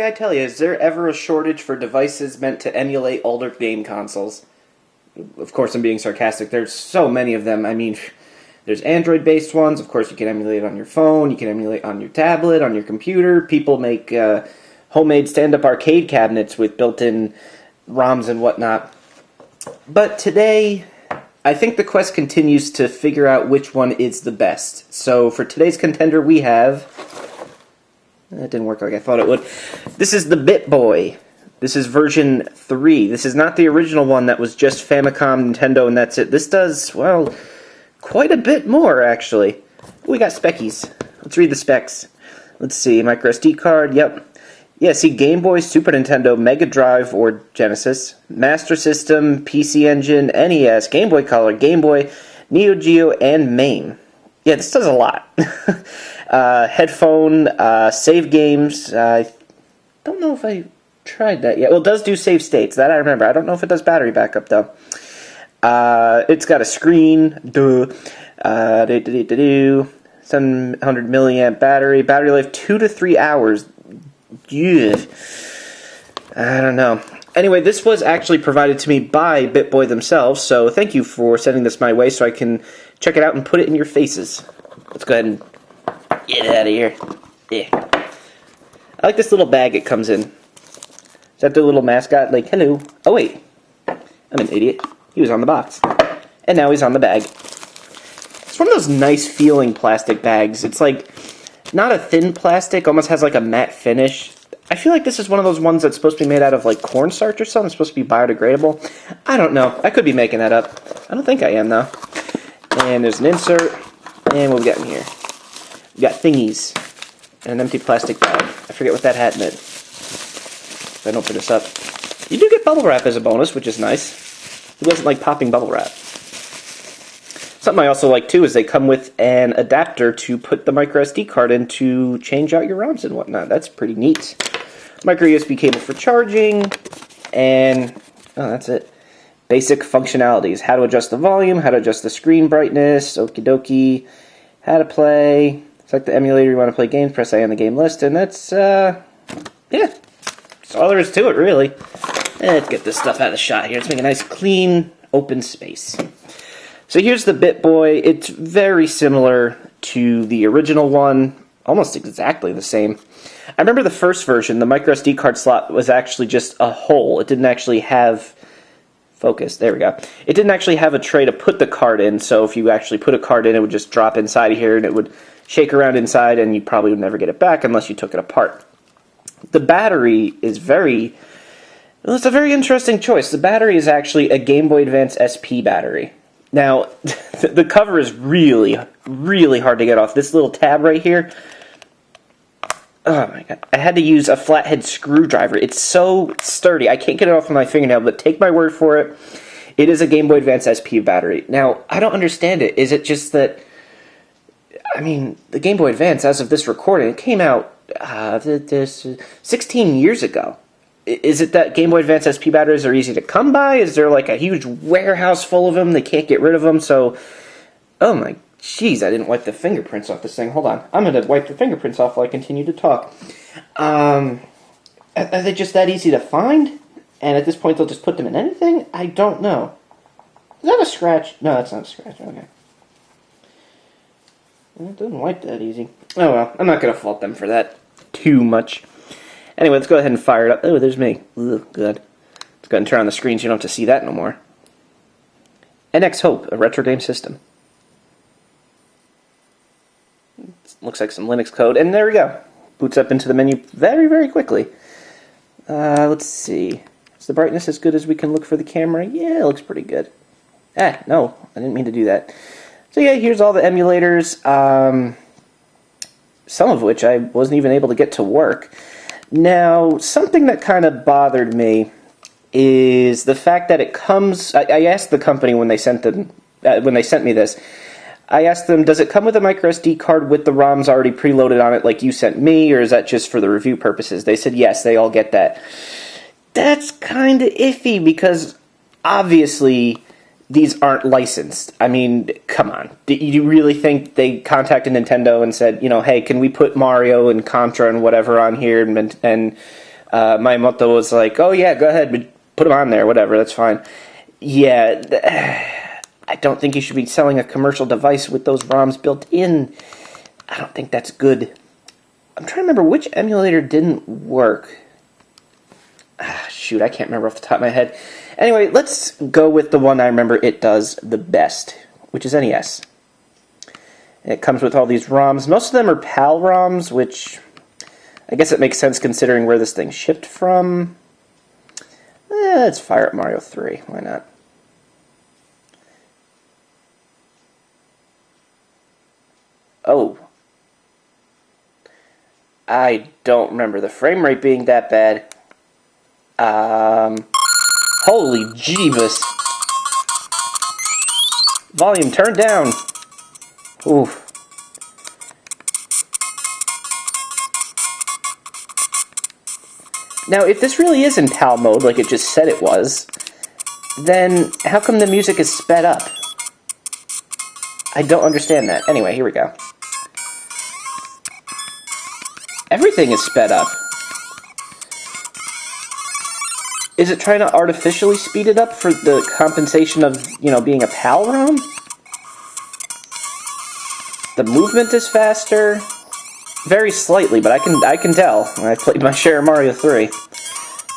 boy, I tell you, is there ever a shortage for devices meant to emulate older game consoles? Of course, I'm being sarcastic. There's so many of them. I mean, there's Android-based ones. Of course, you can emulate on your phone. You can emulate on your tablet, on your computer. People make homemade stand-up arcade cabinets with built-in ROMs and whatnot. But today, I think the quest continues to figure out which one is the best. So for today's contender, we have... That didn't work like I thought it would. This is the Bitt Boy. This is version 3. This is not the original one that was just Famicom, Nintendo, and that's it. This does, well, quite a bit more, actually. We got speckies. Let's read the specs. Let's see, micro SD card, yep. Yeah, see, Game Boy, Super Nintendo, Mega Drive or Genesis, Master System, PC Engine, NES, Game Boy Color, Game Boy, Neo Geo, and MAME. Yeah, this does a lot. Headphone, save games. I don't know if I tried that yet. Well, it does do save states. That I remember. I don't know if it does battery backup, though. It's got a screen. 700 milliamp battery. Battery life 2 to 3 hours. Yeah. I don't know. Anyway, this was actually provided to me by Bitt Boy themselves, so thank you for sending this my way so I can check it out and put it in your faces. Let's go ahead and get it out of here. Yeah. I like this little bag it comes in. Is that the little mascot? Like, hello. Oh, wait. I'm an idiot. He was on the box. And now he's on the bag. It's one of those nice feeling plastic bags. It's like, not a thin plastic, almost has like a matte finish. I feel like this is one of those ones that's supposed to be made out of like cornstarch or something. It's supposed to be biodegradable. I don't know. I could be making that up. I don't think I am, though. And there's an insert. And what we got in here? We got thingies. And an empty plastic bag. I forget what that hat meant. If I don't open this up. You do get bubble wrap as a bonus, which is nice. Who doesn't like popping bubble wrap? Something I also like, too, is they come with an adapter to put the micro SD card in to change out your ROMs and whatnot. That's pretty neat. Micro USB cable for charging. And, oh, that's it. Basic functionalities. How to adjust the volume, how to adjust the screen brightness, okie dokie. How to play. Select the emulator you want to play games, press A on the game list, and that's, yeah. That's all there is to it, really. Let's get this stuff out of the shot here. Let's make a nice, clean, open space. So here's the Bitt Boy. It's very similar to the original one, almost exactly the same. I remember the first version, the micro SD card slot was actually just a hole. It didn't actually have... Focus, there we go. It didn't actually have a tray to put the card in, so if you actually put a card in, it would just drop inside of here, and it would shake around inside, and you probably would never get it back unless you took it apart. The battery is very... Well, it's a very interesting choice. The battery is actually a Game Boy Advance SP battery. Now, the cover is really, really hard to get off. This little tab right here... Oh my god. I had to use a flathead screwdriver. It's so sturdy. I can't get it off with my fingernail, but take my word for it. It is a Game Boy Advance SP battery. Now, I don't understand it. Is it just that... I mean, the Game Boy Advance, as of this recording, it came out 16 years ago. Is it that Game Boy Advance SP batteries are easy to come by? Is there like a huge warehouse full of them? They can't get rid of them, so... Oh my jeez, I didn't wipe the fingerprints off this thing. Hold on. I'm going to wipe the fingerprints off while I continue to talk. Are they just that easy to find? And at this point, they'll just put them in anything? I don't know. Is that a scratch? No, that's not a scratch. Okay. It doesn't wipe that easy. Oh well, I'm not going to fault them for that too much. Anyway, let's go ahead and fire it up. Oh, there's me. Ugh, good. Let's go ahead and turn on the screen so you don't have to see that no more. NX Hope, a retro game system. Looks like some Linux code, and there we go. Boots up into the menu very, very quickly. Let's see. Is the brightness as good as we can look for the camera? Yeah, it looks pretty good. No, I didn't mean to do that. So yeah, here's all the emulators, some of which I wasn't even able to get to work. Now, something that kind of bothered me is the fact that it comes... I asked the company when they sent me this, I asked them, does it come with a micro SD card with the ROMs already preloaded on it like you sent me, or is that just for the review purposes? They said, yes, they all get that. That's kind of iffy, because obviously these aren't licensed. I mean, come on. Do you really think they contacted Nintendo and said, you know, hey, can we put Mario and Contra and whatever on here, and My motto was like, oh yeah, go ahead, put them on there, whatever, that's fine. Yeah, I don't think you should be selling a commercial device with those ROMs built in. I don't think that's good. I'm trying to remember which emulator didn't work. Shoot, I can't remember off the top of my head. Anyway, let's go with the one I remember it does the best, which is NES. And it comes with all these ROMs. Most of them are PAL ROMs, which I guess it makes sense considering where this thing shipped from. Let's fire up Mario 3. Why not? Oh. I don't remember the frame rate being that bad. Holy Jeebus. Volume turned down. Oof. Now, if this really is in PAL mode, like it just said it was, then how come the music is sped up? I don't understand that. Anyway, here we go. Everything is sped up. Is it trying to artificially speed it up for the compensation of, you know, being a PAL ROM? The movement is faster. Very slightly, but I can tell. I played my share of Mario 3.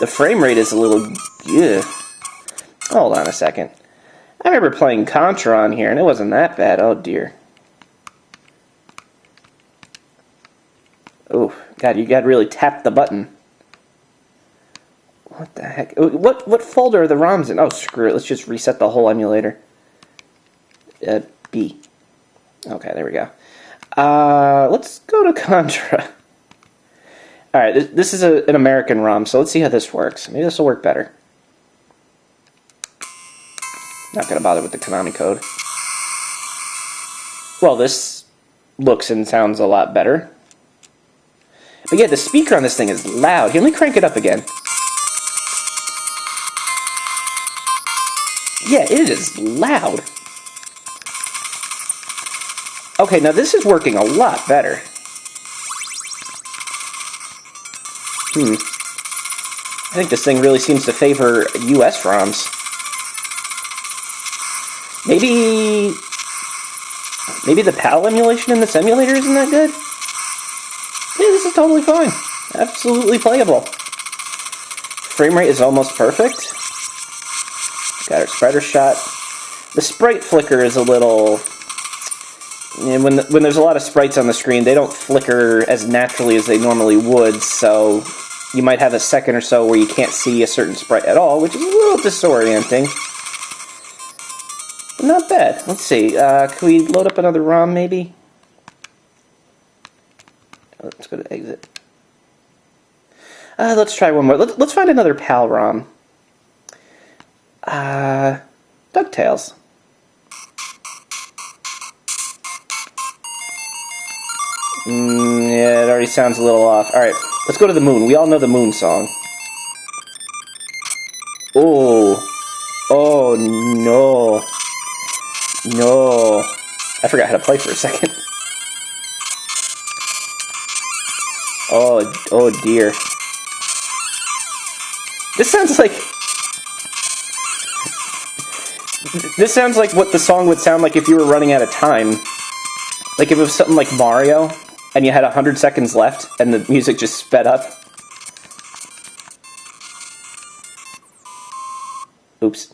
The frame rate is a little... Ugh. Hold on a second. I remember playing Contra on here, and it wasn't that bad. Oh, dear. Oh, God, you gotta really tap the button. What the heck? What folder are the ROMs in? Oh, screw it. Let's just reset the whole emulator. B. Okay, there we go. Let's go to Contra. Alright, this is an American ROM, so let's see how this works. Maybe this will work better. Not gonna bother with the Konami code. Well, this looks and sounds a lot better. But yeah, the speaker on this thing is loud. Here, let me crank it up again. Yeah, it is loud. Okay, now this is working a lot better. I think this thing really seems to favor US ROMs. Maybe the PAL emulation in this emulator isn't that good? Yeah, this is totally fine. Absolutely playable. Frame rate is almost perfect. Got our spreader shot. The sprite flicker is a little... And when there's a lot of sprites on the screen, they don't flicker as naturally as they normally would, so you might have a second or so where you can't see a certain sprite at all, which is a little disorienting. But not bad. Let's see. Can we load up another ROM, maybe? Let's go to exit. Let's try one more. Let's find another PAL ROM. DuckTales. Yeah, it already sounds a little off. Alright, let's go to the moon. We all know the moon song. Oh. Oh, no. No. I forgot how to play for a second. Oh dear. This sounds like... This sounds like what the song would sound like if you were running out of time. Like if it was something like Mario, and you had 100 seconds left, and the music just sped up. Oops.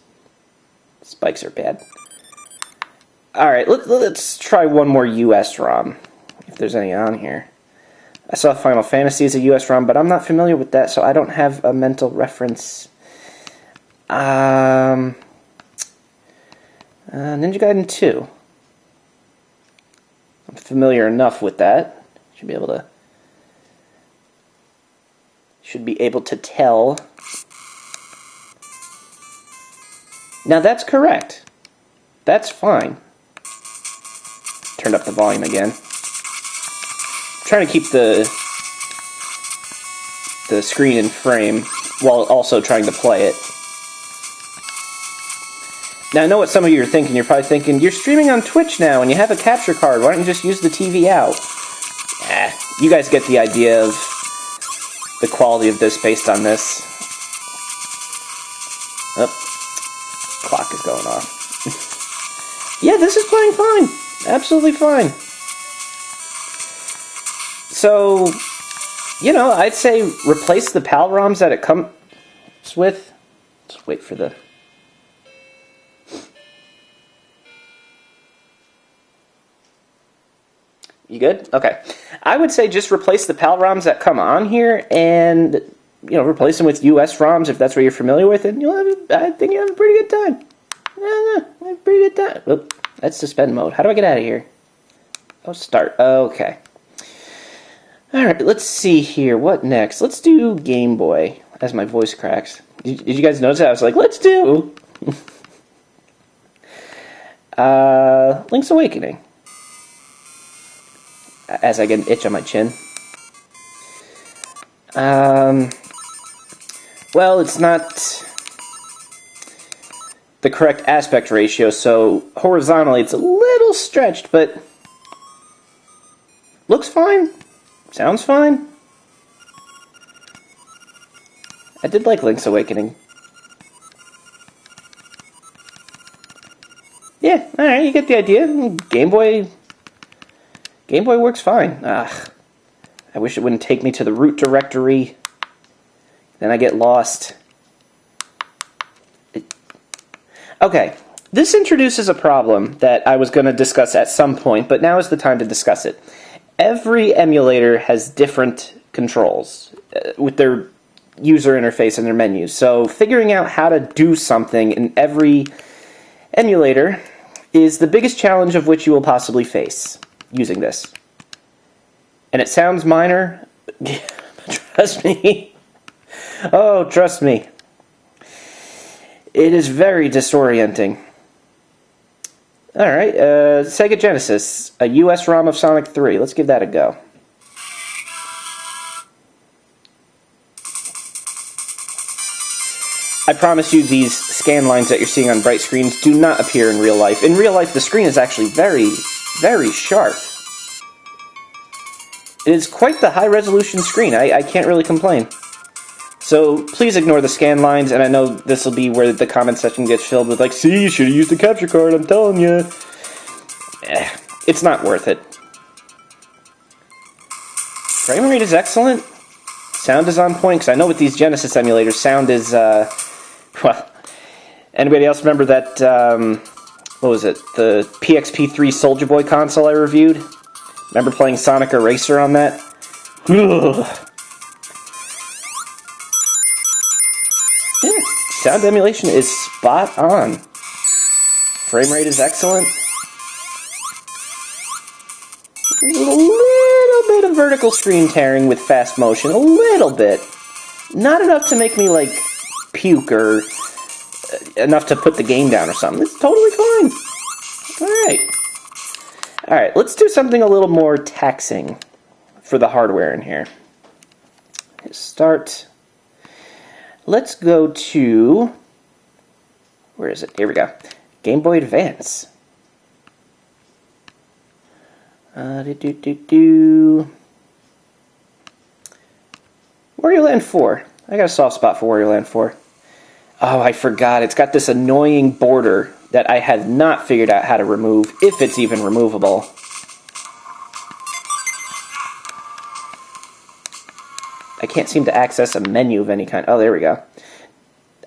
Spikes are bad. Alright, let's try one more US ROM, if there's any on here. I saw Final Fantasy as a US ROM, but I'm not familiar with that, so I don't have a mental reference. Ninja Gaiden 2. I'm familiar enough with that. Should be able to tell. Now that's correct. That's fine. Turned up the volume again. I'm trying to keep the screen in frame while also trying to play it. Now, I know what some of you are thinking. You're probably thinking, you're streaming on Twitch now and you have a capture card. Why don't you just use the TV out? You guys get the idea of the quality of this based on this. Oh, clock is going off. Yeah, this is playing fine. Absolutely fine. So, you know, I'd say replace the PAL ROMs that it comes with. Let's wait for the... You good? Okay. I would say just replace the PAL ROMs that come on here and, you know, replace them with US ROMs if that's what you're familiar with, and you'll have I think you'll have a pretty good time. A pretty good time. Oop, that's suspend mode. How do I get out of here? Oh, start. Okay. Alright, let's see here. What next? Let's do Game Boy, as my voice cracks. Did you guys notice that? I was like, let's do... Link's Awakening. As I get an itch on my chin. Well, it's not the correct aspect ratio, so horizontally it's a little stretched, but looks fine. Sounds fine. I did like Link's Awakening. Yeah, alright, you get the idea. Game Boy works fine. Ugh. I wish it wouldn't take me to the root directory. Then I get lost. Okay, this introduces a problem that I was going to discuss at some point, but now is the time to discuss it. Every emulator has different controls with their user interface and their menus. So figuring out how to do something in every emulator is the biggest challenge of which you will possibly face using this. And it sounds minor. Trust me. Oh, trust me. It is very disorienting. Alright, Sega Genesis, a US ROM of Sonic 3. Let's give that a go. I promise you these scan lines that you're seeing on bright screens do not appear in real life. In real life, the screen is actually very, very sharp. It is quite the high-resolution screen. I can't really complain. So please ignore the scan lines, and I know this will be where the comment section gets filled with like, see, you should have used the capture card, I'm telling you. It's not worth it. Frame rate is excellent. Sound is on point, because I know with these Genesis emulators, sound is, well, anybody else remember that, what was it, the PXP3 Soulja Boy console I reviewed? Remember playing Sonic Eraser on that? Ugh. Yeah, sound emulation is spot on. Frame rate is excellent. A little bit of vertical screen tearing with fast motion. A little bit. Not enough to make me, like, puke or enough to put the game down or something. It's totally fine. Alright. Alright, let's do something a little more taxing for the hardware in here. Start. Let's go to, where is it? Here we go. Game Boy Advance. Wario Land 4. I got a soft spot for Wario Land 4. Oh, I forgot. It's got this annoying border that I have not figured out how to remove, if it's even removable. I can't seem to access a menu of any kind. Oh, there we go.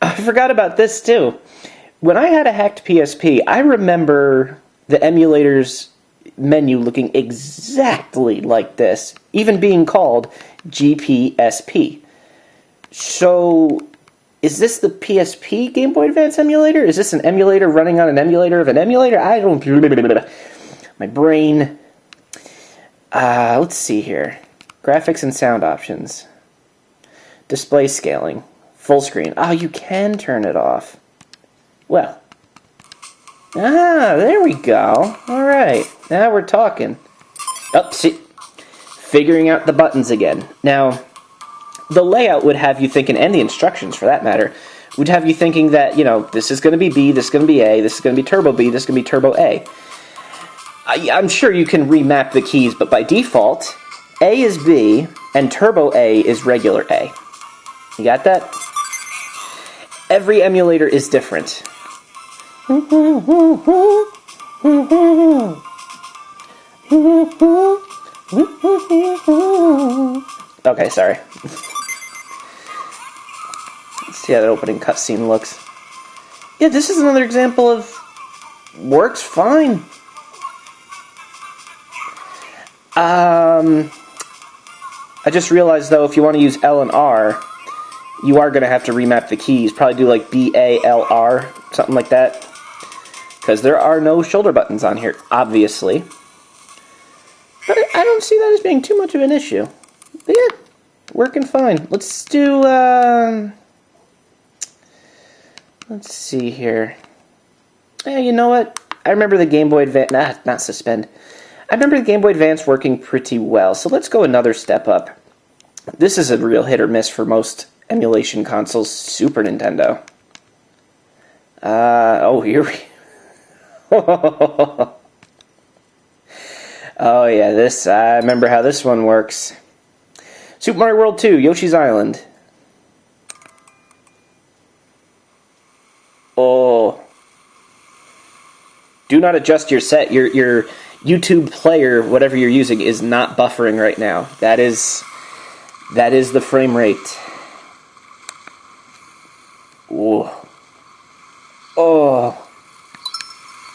I forgot about this, too. When I had a hacked PSP, I remember the emulator's menu looking exactly like this, even being called GPSP. So, is this the PSP Game Boy Advance emulator? Is this an emulator running on an emulator of an emulator? I don't... My brain... let's see here. Graphics and sound options. Display scaling. Full screen. Oh, you can turn it off. Well. Ah, there we go. Alright. Now we're talking. Oh, see. Figuring out the buttons again. Now, the layout would have you thinking, and the instructions for that matter, would have you thinking that, you know, this is going to be B, this is going to be A, this is going to be Turbo B, this is going to be Turbo A. I'm sure you can remap the keys, but by default, A is B, and Turbo A is regular A. You got that? Every emulator is different. Okay, sorry. Let's see how that opening cutscene looks. Yeah, this is another example of works fine. I just realized, though, if you want to use L and R, you are going to have to remap the keys. Probably do like B-A-L-R, something like that. Because there are no shoulder buttons on here, obviously. But I don't see that as being too much of an issue. But yeah, working fine. Let's do, let's see here. Yeah, you know what? I remember the Game Boy Advance, not suspend. I remember the Game Boy Advance working pretty well, so let's go another step up. This is a real hit or miss for most emulation consoles. Super Nintendo. Oh, here we... Oh yeah, this, I remember how this one works. Super Mario World 2, Yoshi's Island. Oh. Do not adjust your set. Your YouTube player, whatever you're using, is not buffering right now. That is the frame rate. Oh. Oh.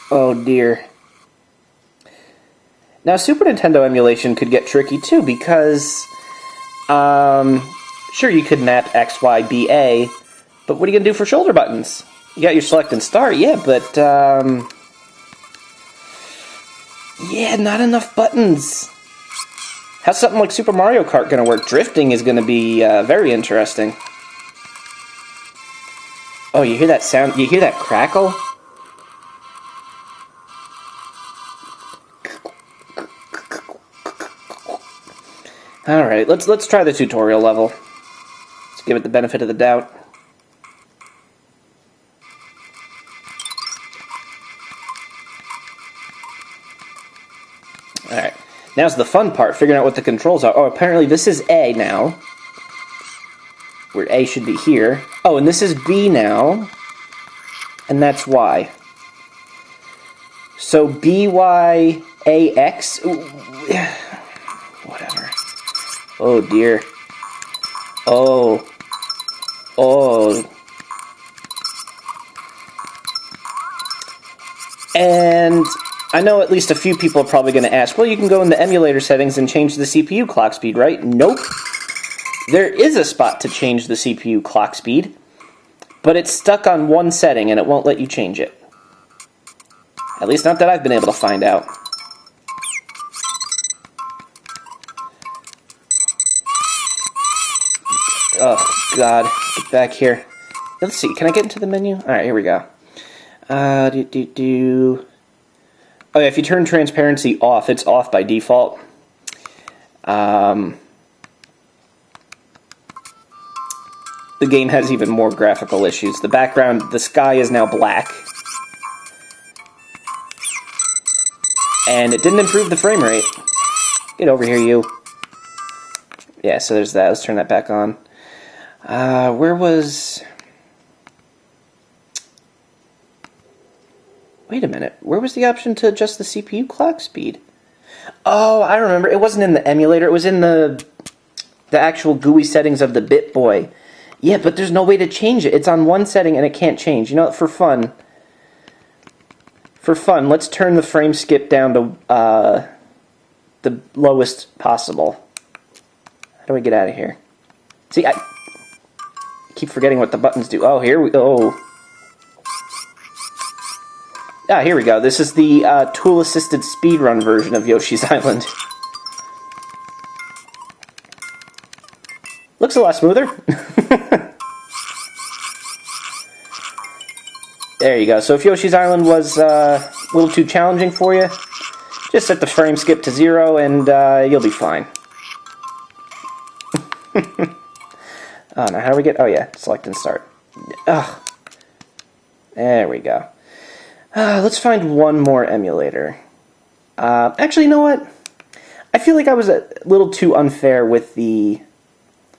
Oh dear. Now, Super Nintendo emulation could get tricky too, because sure, you could map X, Y, B, A, but what are you gonna do for shoulder buttons? You got your select and start, yeah, but yeah, not enough buttons. How's something like Super Mario Kart gonna work? Drifting is gonna be very interesting. Oh, you hear that sound? You hear that crackle? Alright, let's try the tutorial level. Let's give it the benefit of the doubt. Alright, now's the fun part, figuring out what the controls are. Oh, apparently this is A now. Where A should be here. Oh, and this is B now. And that's Y. So B-Y-A-X... Whatever. Oh dear. Oh. Oh. And I know at least a few people are probably going to ask, well, you can go in the emulator settings and change the CPU clock speed, right? Nope. There is a spot to change the CPU clock speed, but it's stuck on one setting and it won't let you change it. At least not that I've been able to find out. Oh, God. Get back here. Let's see. Can I get into the menu? Alright, here we go. Oh, yeah, if you turn transparency off, it's off by default. The game has even more graphical issues. The background, the sky is now black. And it didn't improve the frame rate. Get over here, you. Yeah, so there's that. Let's turn that back on. Where was... Wait a minute. Where was the option to adjust the CPU clock speed? Oh, I remember. It wasn't in the emulator. It was in the actual GUI settings of the Bitt Boy. Yeah, but there's no way to change it. It's on one setting and it can't change. You know what? For fun, let's turn the frame skip down to the lowest possible. How do we get out of here? See, I keep forgetting what the buttons do. Oh, here we go. Ah, here we go. This is the tool-assisted speedrun version of Yoshi's Island. Looks a lot smoother. There you go. So if Yoshi's Island was a little too challenging for you, just set the frame skip to 0 and you'll be fine. Oh, now how do we get... Oh, yeah. Select and start. Ugh. There we go. Let's find one more emulator. Actually, you know what? I feel like I was a little too unfair with the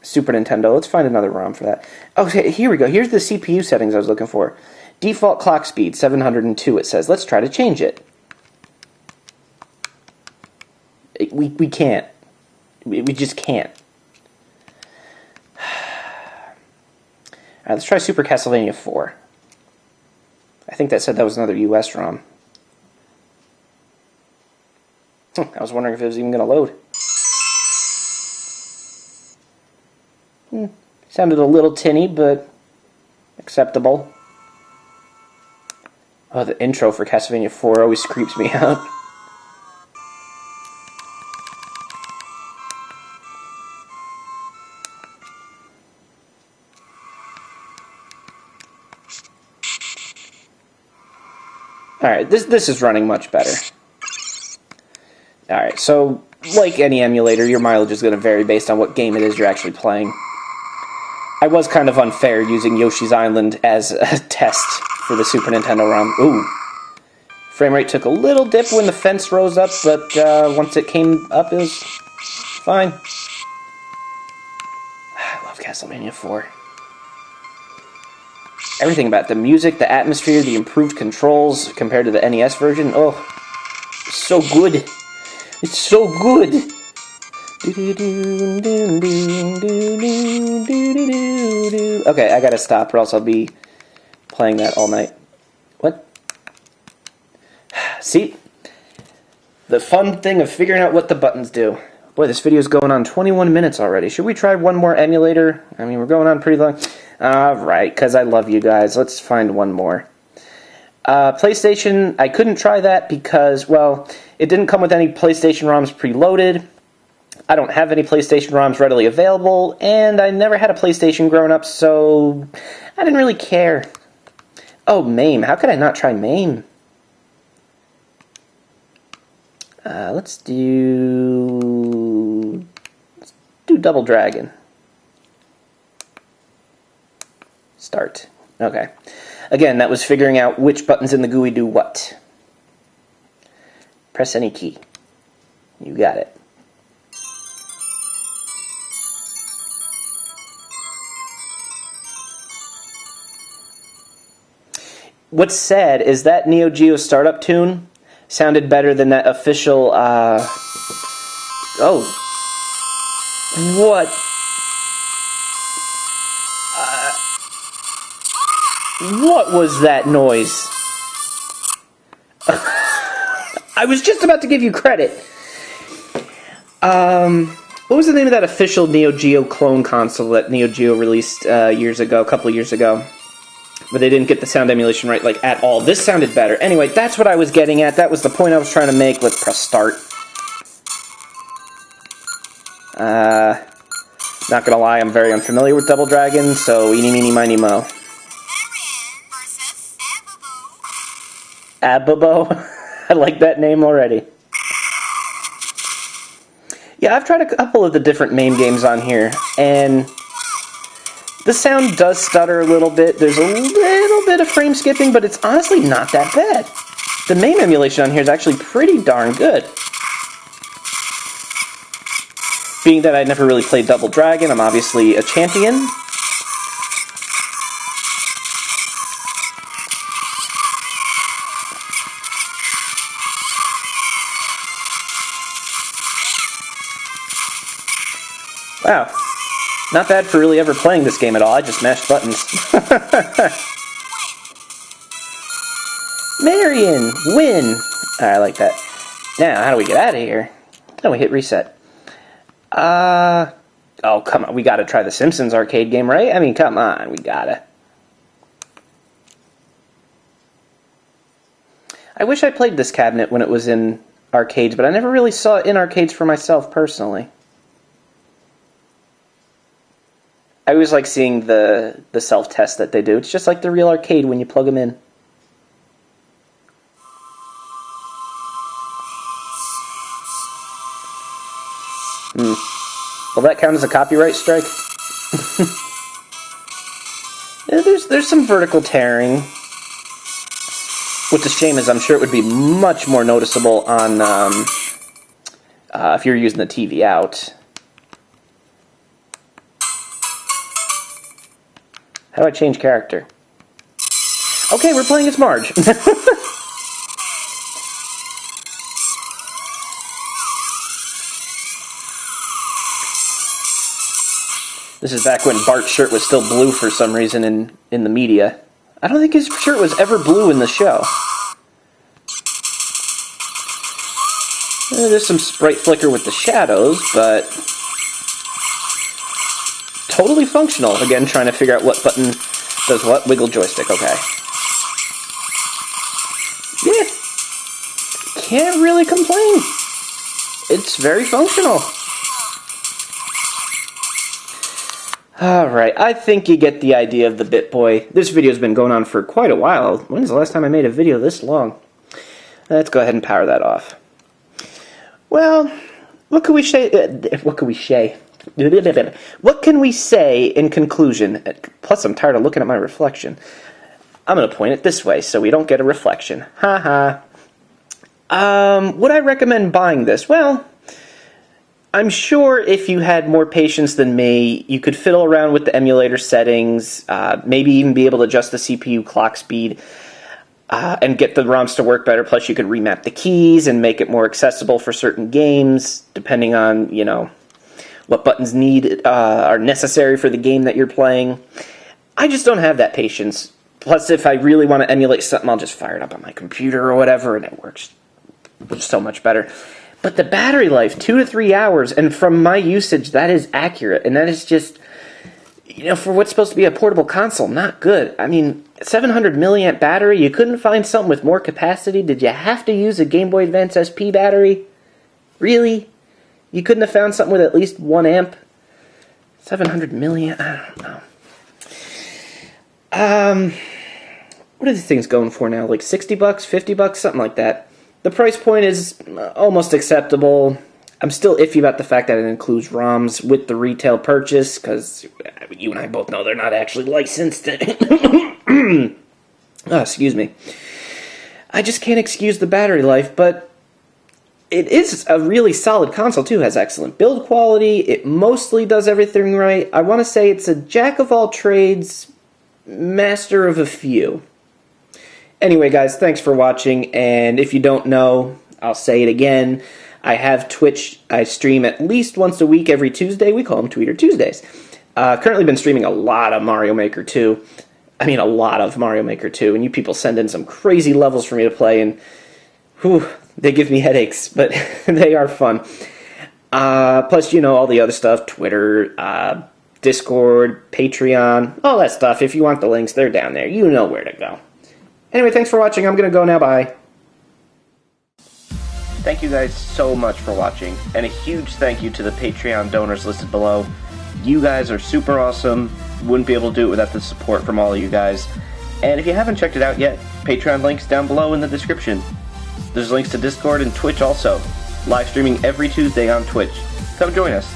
Super Nintendo. Let's find another ROM for that. Okay, here we go. Here's the CPU settings I was looking for. Default clock speed, 702, it says. Let's try to change it. We can't. We just can't. Alright, let's try Super Castlevania IV. I think that said that was another US ROM. I was wondering if it was even going to load. Sounded a little tinny, but acceptable. Oh, the intro for Castlevania IV always creeps me out. Alright, this is running much better. Alright, so, like any emulator, your mileage is going to vary based on what game it is you're actually playing. I was kind of unfair using Yoshi's Island as a test for the Super Nintendo ROM. Ooh. Frame rate took a little dip when the fence rose up, but once it came up, it was fine. I love Castlevania IV. Everything about the music, the atmosphere, the improved controls compared to the NES version. Oh, so good. It's so good. Okay, I gotta stop or else I'll be playing that all night. What? See? The fun thing of figuring out what the buttons do. Boy, this video's going on 21 minutes already. Should we try one more emulator? I mean, we're going on pretty long. Alright, because I love you guys. Let's find one more. PlayStation, I couldn't try that because, well, it didn't come with any PlayStation ROMs preloaded. I don't have any PlayStation ROMs readily available, and I never had a PlayStation growing up, so I didn't really care. Oh, MAME. How could I not try MAME? Let's do Double Dragon. Start. Okay. Again, that was figuring out which buttons in the GUI do what. Press any key. You got it. What's sad is that Neo Geo startup tune sounded better than that official, oh. What? What was that noise? I was just about to give you credit. What was the name of that official Neo Geo clone console that Neo Geo released a couple of years ago? But they didn't get the sound emulation right, like, at all. This sounded better. Anyway, that's what I was getting at. That was the point I was trying to make. Let's press start. Not gonna lie, I'm very unfamiliar with Double Dragon, so eeny, meeny, miny, mo. Ababo? I like that name already. Yeah, I've tried a couple of the different MAME games on here, and the sound does stutter a little bit. There's a little bit of frame skipping, but it's honestly not that bad. The MAME emulation on here is actually pretty darn good. Being that I never really played Double Dragon, I'm obviously a champion. Wow. Not bad for really ever playing this game at all. I just mashed buttons. Marion! Win! I like that. Now, how do we get out of here? Oh, we hit reset. Oh, come on. We gotta try the Simpsons arcade game, right? I mean, come on. We gotta. I wish I played this cabinet when it was in arcades, but I never really saw it in arcades for myself, personally. I always like seeing the self-test that they do. It's just like the real arcade when you plug them in. Will that count as a copyright strike? Yeah, there's some vertical tearing. What's a shame is I'm sure it would be much more noticeable on if you're using the TV out. How do I change character? Okay, we're playing as Marge. This is back when Bart's shirt was still blue for some reason in the media. I don't think his shirt was ever blue in the show. There's some sprite flicker with the shadows, but totally functional. Again, trying to figure out what button does what. Wiggle joystick, okay. Yeah. Can't really complain. It's very functional. Alright, I think you get the idea of the Bitt Boy. This video's been going on for quite a while. When's the last time I made a video this long? Let's go ahead and power that off. Well, what can we say? What can we say? What can we say in conclusion? Plus, I'm tired of looking at my reflection. I'm going to point it this way so we don't get a reflection. Haha. Would I recommend buying this? Well, I'm sure if you had more patience than me, you could fiddle around with the emulator settings, maybe even be able to adjust the CPU clock speed, and get the ROMs to work better. Plus, you could remap the keys and make it more accessible for certain games, depending on, you know, what buttons are necessary for the game that you're playing. I just don't have that patience. Plus, if I really want to emulate something, I'll just fire it up on my computer or whatever, and it works so much better. But the battery life, 2 to 3 hours, and from my usage, that is accurate. And that is just, you know, for what's supposed to be a portable console, not good. I mean, 700 milliamp battery, you couldn't find something with more capacity? Did you have to use a Game Boy Advance SP battery? Really? You couldn't have found something with at least 1 amp? 700 milliamp? I don't know. What are these things going for now? Like 60 bucks, 50 bucks, something like that. The price point is almost acceptable. I'm still iffy about the fact that it includes ROMs with the retail purchase, because you and I both know they're not actually licensed. Oh, excuse me. I just can't excuse the battery life, but it is a really solid console, too. It has excellent build quality. It mostly does everything right. I want to say it's a jack of all trades, master of a few. Anyway, guys, thanks for watching, and if you don't know, I'll say it again. I have Twitch. I stream at least once a week every Tuesday. We call them Tweeter Tuesdays. Currently been streaming a lot of Mario Maker 2. I mean, a lot of Mario Maker 2, and you people send in some crazy levels for me to play, and whew, they give me headaches, but they are fun. Plus, you know, all the other stuff, Twitter, Discord, Patreon, all that stuff. If you want the links, they're down there. You know where to go. Anyway, thanks for watching. I'm going to go now. Bye. Thank you guys so much for watching, and a huge thank you to the Patreon donors listed below. You guys are super awesome. Wouldn't be able to do it without the support from all of you guys. And if you haven't checked it out yet, Patreon links down below in the description. There's links to Discord and Twitch also. Live streaming every Tuesday on Twitch. Come join us.